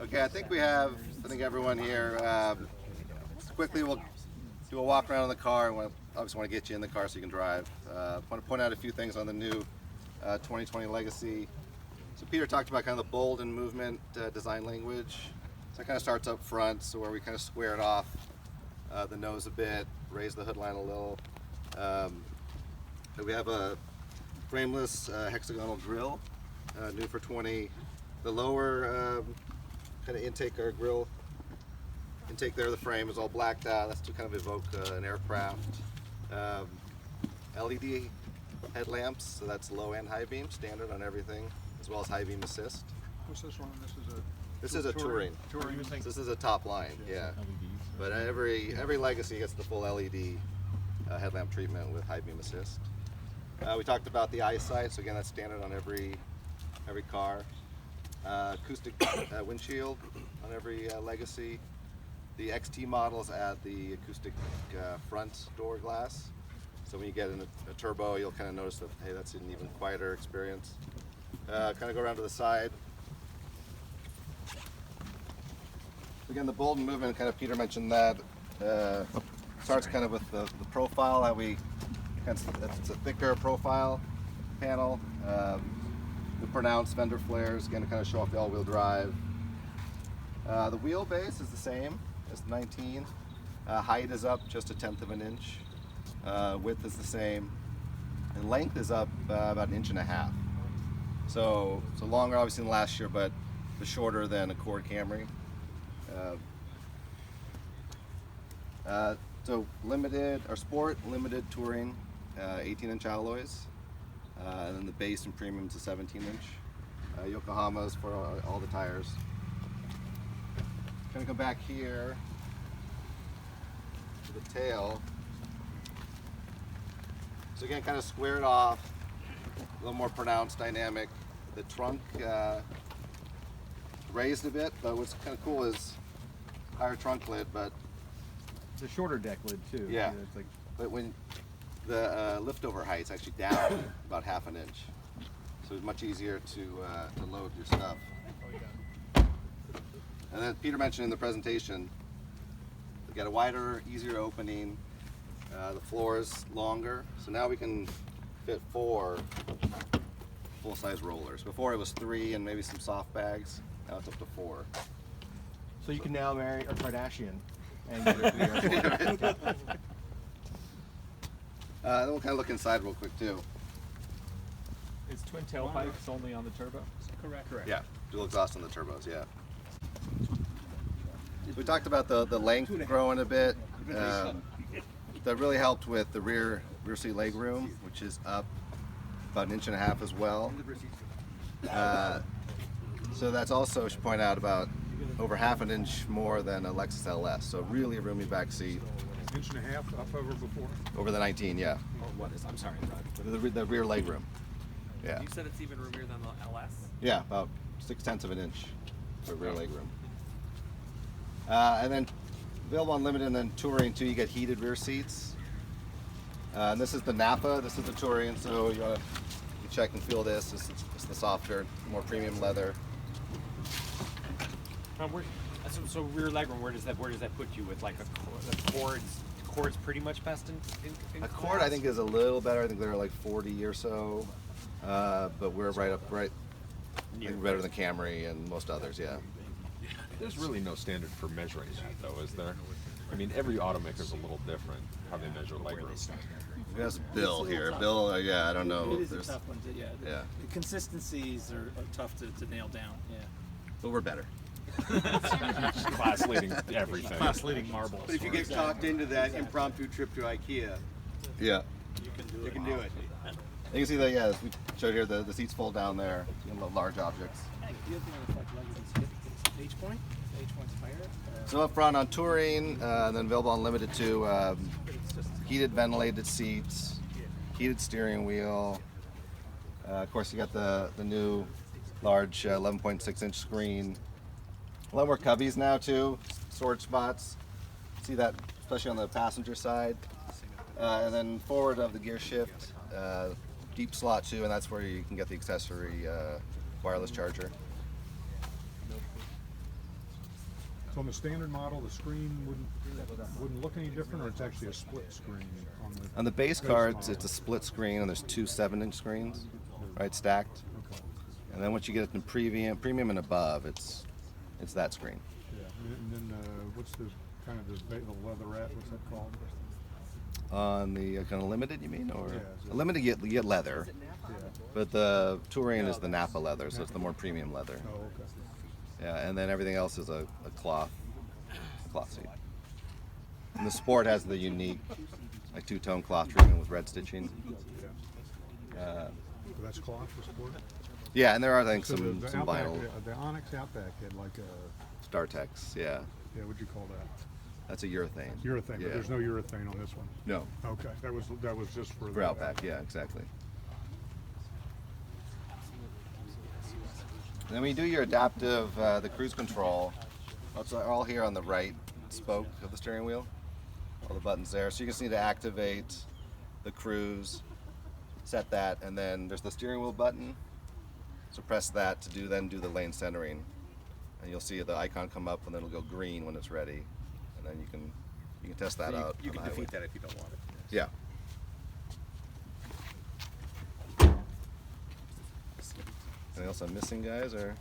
Okay, I think everyone here. Quickly, we'll do a walk around in the car. Obviously want to get you in the car so you can drive. Want to point out a few things on the new 2020 Legacy. So Peter talked about kind of the bold and movement design language. So it kind of starts up front, so where we kind of squared off the nose a bit, raise the hood line a little. We have a frameless hexagonal grille, new for 20. The lower kind of intake or grill intake there, the frame is all blacked out. That's to kind of evoke an aircraft. LED headlamps, so that's low and high beam, standard on everything, as well as high beam assist. What's this one? This is a touring. This is a top line, yeah. But every Legacy gets the full LED headlamp treatment with high beam assist. We talked about the Eyesight, so again that's standard on every car. Acoustic windshield on every Legacy. The XT models add the acoustic front door glass. So when you get in a turbo, you'll kind of notice that, hey, that's an even quieter experience. Kind of go around to the side. Again, the bold movement, kind of Peter mentioned that. Starts kind of with the profile, how we, it's a thicker profile panel. The pronounced fender flares, again, to kind of show off the all-wheel drive. The wheelbase is the same as the 19. Height is up just 1/10 of an inch. Width is the same. And length is up about 1.5 inches. So longer obviously than last year, but shorter than Accord Camry. So limited, or sport, limited touring, 18-inch alloys. And then the base and premium is a 17-inch. Yokohama's for all the tires. Gonna come back here to the tail. So again, kind of squared off, a little more pronounced dynamic. The trunk raised a bit, but what's kind of cool is higher trunk lid, but it's a shorter deck lid too. Yeah, it's like, but when the liftover height's actually down about 1/2 inch, so it's much easier to load your stuff. And then Peter mentioned in the presentation, we've got a wider, easier opening. The floor is longer, so now we can fit 4 full-size rollers. Before it was 3 and maybe some soft bags. Now it's up to 4. so you can now marry a Kardashian and get a Then we'll kind of look inside real quick too. Is twin tailpipes only on the turbo? Correct. Yeah, dual exhaust on the turbos, yeah. We talked about the length growing a bit. That really helped with the rear seat legroom, which is up about 1.5 inches as well. So that's also, I should point out, about over 1/2 inch more than a Lexus LS. So really a roomy back seat. 1.5 inches up over before. Over the 19, yeah. Or what is? I'm sorry. The rear legroom. Yeah. You said it's even roomier than the LS? Yeah, about 0.6 of an inch for rear legroom. And then available on limited and then touring too, you get heated rear seats. And this is the Napa, this is the touring, so you want to check and feel this. This is the softer, more premium leather. So rear legroom, where does that put you with like a Accord's pretty much best in Accord class? I think is a little better. I think they're like 40 or so, but we're right. I think better than Camry and most others. Yeah. There's really no standard for measuring that, though, is there? I mean, every automaker's a little different how they measure legroom. There's Bill here. Bill, yeah, I don't know. It is a tough one to, yeah. The consistencies are tough to nail down, yeah. But we're better. Class leading everything. Class leading marbles. But if you get talked into that impromptu trip to IKEA, Yeah. you can do it. You can see that, yeah, as we showed here, the seats fold down there, large objects. The other thing I would like to is H-point. H-point's higher. So up front on touring, and then available on limited too, heated ventilated seats, heated steering wheel. Of course, you got the new large 11.6-inch screen. A lot more cubbies now too, storage spots. See that especially on the passenger side. And then forward of the gear shift, deep slot too, and that's where you can get the accessory wireless charger. So on the standard model, the screen wouldn't look any different, or it's actually a split screen on the On the base cards, model? it's a split screen, and there's two 7-inch screens, right, stacked. Okay. And then once you get it in premium and above, it's that screen. Yeah, and then what's the kind of the leatherette? What's that called? On the kind of limited, you mean, or Yeah, is it- limited you get leather, Yeah. but the touring is the Napa leather, so it's the more premium leather. Oh, okay. Yeah, and then everything else is a cloth seat. And the Sport has the unique, like two-tone cloth treatment with red stitching. So that's cloth for sport. Yeah, and there are I think So some the vinyl Outback, the Onyx Outback had like a StarTex. Yeah, what'd you call that? that's a urethane. Urethane, Yeah. but there's no urethane on this one. No, Okay, that was just for for the Outback. Yeah, exactly. And then when you do your adaptive, the cruise control, it's all here on the right spoke of the steering wheel. All the buttons there. So you just need to activate the cruise, set that, and then there's the steering wheel button. So press that to then do the lane centering, and you'll see the icon come up, and then it'll go green when it's ready, and then you can test that out. You on can the defeat highway. that if you don't want it. Yeah. Anything else I'm missing, guys? Or